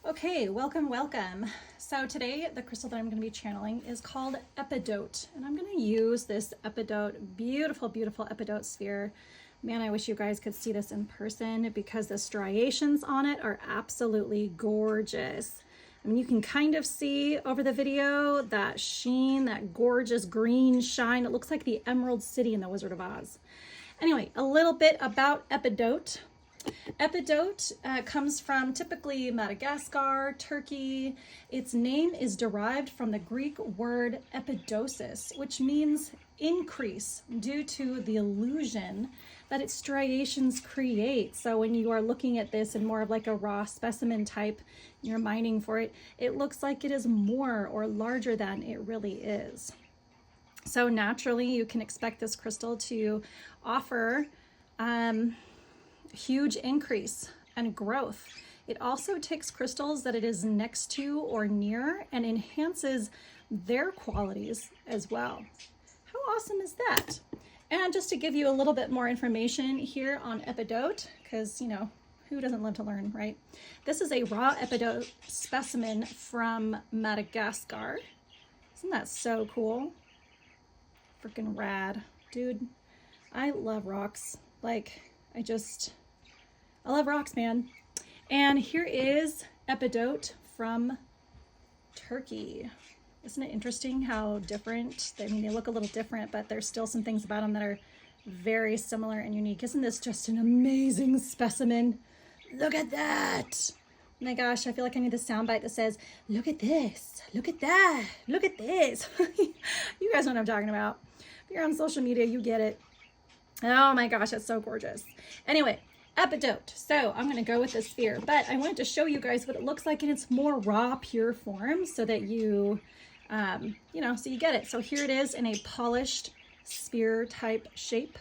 Okay, welcome. So today the crystal that I'm going to be channeling is called Epidote, and I'm going to use this Epidote, beautiful Epidote sphere. Man, I wish you guys could see this in person because the striations on it are absolutely gorgeous. I mean, you can kind of see over the video that sheen, that gorgeous green shine. It looks like the Emerald City in the Wizard of Oz. Anyway, a little bit about Epidote. Epidote comes from typically Madagascar, Turkey. Its name is derived from the Greek word epidosis, which means increase due to the illusion that its striations create. So when you are looking at this in more of like a raw specimen type, you're mining for it, it looks like it is more or larger than it really is. So naturally, you can expect this crystal to offer huge increase and growth. It also takes crystals that it is next to or near and enhances their qualities as well. How awesome is that? And just to give you a little bit more information here on Epidote, because you know, who doesn't love to learn, right? This is a raw Epidote specimen from Madagascar. Isn't that so cool? Freaking rad, dude. I love rocks. Like, I love rocks, man. And here is Epidote from Turkey. Isn't it interesting how different? I mean, they look a little different, but there's still some things about them that are very similar and unique. Isn't this just an amazing specimen? Look at that. Oh my gosh, I feel like I need the soundbite that says, look at this, look at that, look at this. You guys know what I'm talking about. If you're on social media, you get it. Oh my gosh, that's so gorgeous. Anyway, Epidote. So I'm going to go with this sphere, but I wanted to show you guys what it looks like in its more raw, pure form so that you, so you get it. So here it is in a polished sphere type shape.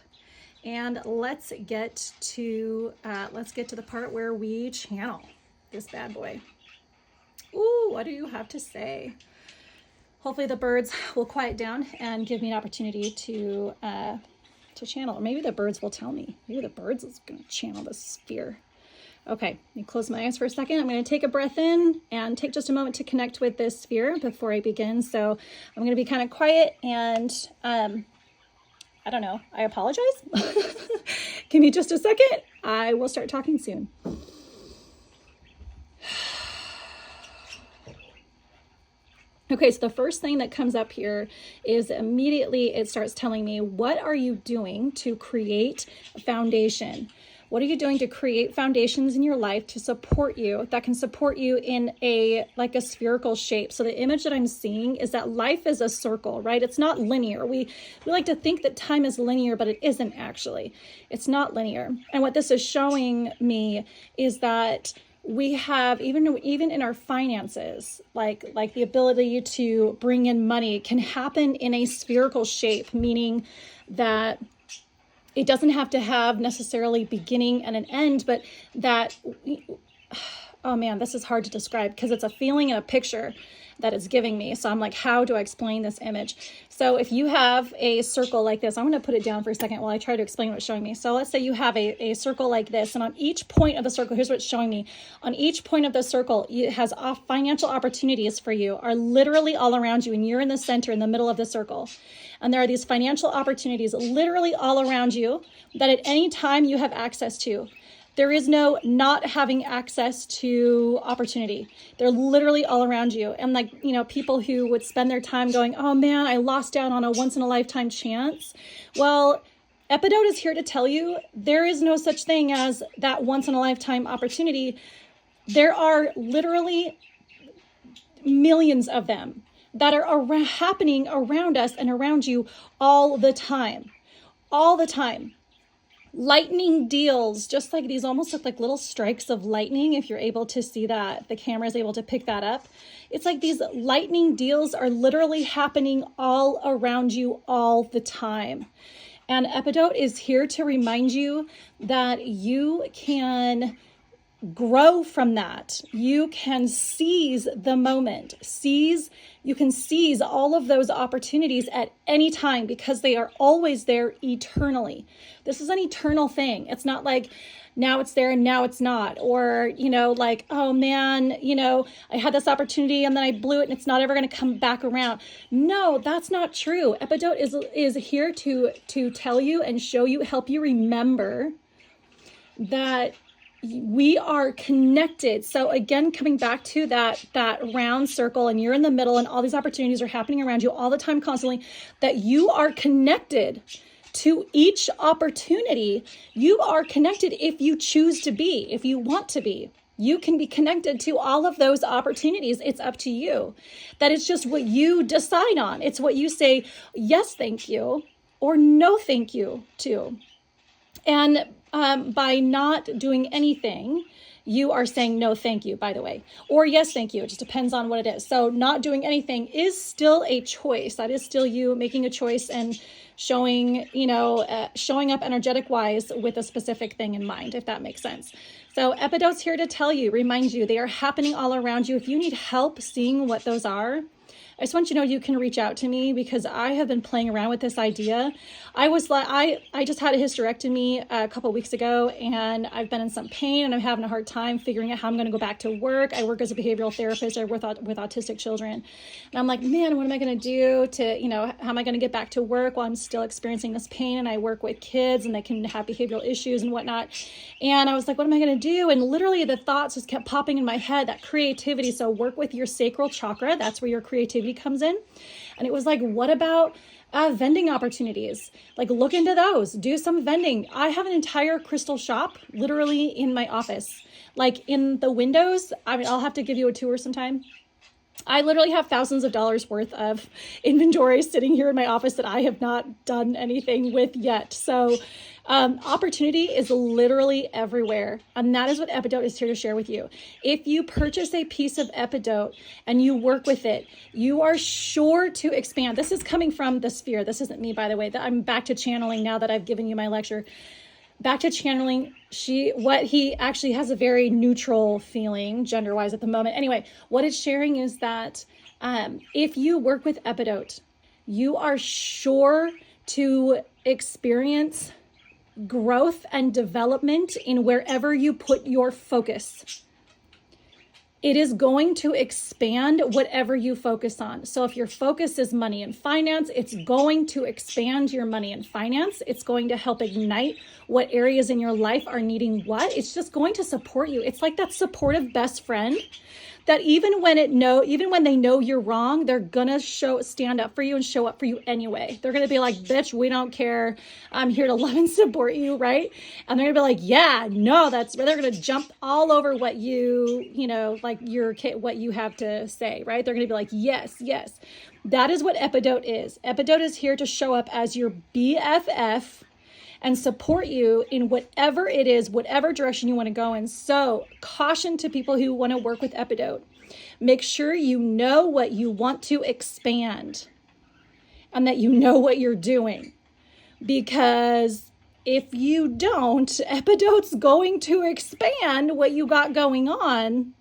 And let's get to the part where we channel this bad boy. Ooh, what do you have to say? Hopefully the birds will quiet down and give me an opportunity to channel, or maybe the birds will tell me. Maybe the birds is going to channel the sphere. Okay, let me close my eyes for a second. I'm going to take a breath in and take just a moment to connect with this sphere before I begin. So I'm going to be kind of quiet and I don't know. I apologize. Give me just a second. I will start talking soon. Okay, so the first thing that comes up here is immediately it starts telling me, what are you doing to create a foundation? What are you doing to create foundations in your life to support you, that can support you in a spherical shape? So the image that I'm seeing is that life is a circle, right? It's not linear. We like to think that time is linear, but it isn't actually. It's not linear. And what this is showing me is that we have, even in our finances, like the ability to bring in money can happen in a spherical shape, meaning that it doesn't have to have necessarily beginning and an end, but that, oh man, this is hard to describe because it's a feeling and a picture that it's giving me. So I'm like, how do I explain this image? So if you have a circle like this, I'm going to put it down for a second while I try to explain what it's showing me. So let's say you have a circle like this, and on each point of the circle, here's what it's showing me. On each point of the circle, it has financial opportunities for you are literally all around you, and you're in the center, in the middle of the circle. And there are these financial opportunities literally all around you that at any time you have access to. There is no not having access to opportunity. They're literally all around you. And people who would spend their time going, oh man, I lost out on a once in a lifetime chance. Well, Epidote is here to tell you there is no such thing as that once in a lifetime opportunity. There are literally millions of them that are happening around us and around you all the time. All the time. Lightning deals, just like these almost look like little strikes of lightning. If you're able to see that, the camera is able to pick that up. It's like these lightning deals are literally happening all around you all the time. And Epidote is here to remind you that you can grow from that. You can seize the moment. You can seize all of those opportunities at any time because they are always there eternally. This is an eternal thing. It's not like now it's there and now it's not. Or, like, oh man, I had this opportunity and then I blew it and it's not ever going to come back around. No, that's not true. Epidote is here to tell you and show you, help you remember that we are connected. So again, coming back to that round circle, and you're in the middle and all these opportunities are happening around you all the time, constantly, that you are connected to each opportunity. You are connected if you choose to be, if you want to be. You can be connected to all of those opportunities. It's up to you. That is just what you decide on. It's what you say, yes, thank you, or no, thank you to. And by not doing anything, you are saying no, thank you, by the way, or yes, thank you. It just depends on what it is. So not doing anything is still a choice. That is still you making a choice and showing up energetic wise with a specific thing in mind, if that makes sense. So Epidote's here to tell you, remind you, they are happening all around you. If you need help seeing what those are, I just want you to know you can reach out to me, because I have been playing around with this idea. I just had a hysterectomy a couple of weeks ago, and I've been in some pain and I'm having a hard time figuring out how I'm going to go back to work. I work as a behavioral therapist. I work with autistic children. And I'm like, man, what am I going to do how am I going to get back to work while I'm still experiencing this pain? And I work with kids and they can have behavioral issues and whatnot. And I was like, what am I going to do? And literally the thoughts just kept popping in my head, that creativity. So work with your sacral chakra. That's where your creativity comes in. And it was like, what about vending opportunities? Like, look into those, do some vending. I have an entire crystal shop literally in my office, like in the windows. I mean, I'll have to give you a tour sometime. I literally have thousands of dollars worth of inventory sitting here in my office that I have not done anything with yet. So opportunity is literally everywhere. And that is what Epidote is here to share with you. If you purchase a piece of Epidote and you work with it, you are sure to expand. This is coming from the sphere. This isn't me, by the way. I'm back to channeling now that I've given you my lecture. Back to channeling. He actually has a very neutral feeling gender-wise at the moment. Anyway, what it's sharing is that if you work with Epidote, you are sure to experience growth and development in wherever you put your focus. It is going to expand whatever you focus on. So if your focus is money and finance, it's going to expand your money and finance. It's going to help ignite what areas in your life are needing what. It's just going to support you. It's like that supportive best friend that even when they know you're wrong, they're gonna stand up for you and show up for you anyway. They're gonna be like, bitch, we don't care. I'm here to love and support you, right? And they're gonna be like, yeah, no, they're gonna jump all over what what you have to say, right? They're gonna be like, yes, yes. That is what Epidote is. Epidote is here to show up as your BFF and support you in whatever it is, whatever direction you want to go in. So caution to people who want to work with Epidote. Make sure you know what you want to expand and that you know what you're doing. Because if you don't, Epidote's going to expand what you got going on.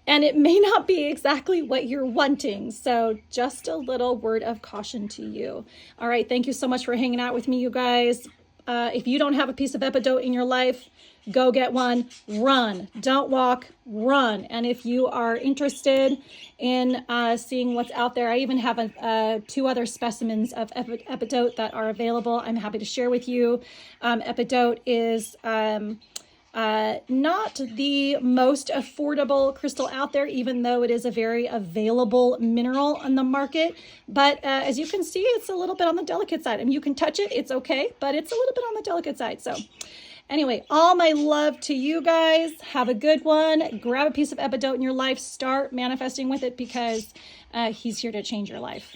And it may not be exactly what you're wanting. So just a little word of caution to you. All right. Thank you so much for hanging out with me, you guys. If you don't have a piece of Epidote in your life, go get one. Run. Don't walk. Run. And if you are interested in seeing what's out there, I even have 2 other specimens of Epidote that are available. I'm happy to share with you. Epidote is not the most affordable crystal out there, even though it is a very available mineral on the market. But as you can see, it's a little bit on the delicate side. I mean, you can touch it, it's okay, but it's a little bit on the delicate side. So anyway, all my love to you guys. Have a good one. Grab a piece of Epidote in your life. Start manifesting with it, because he's here to change your life.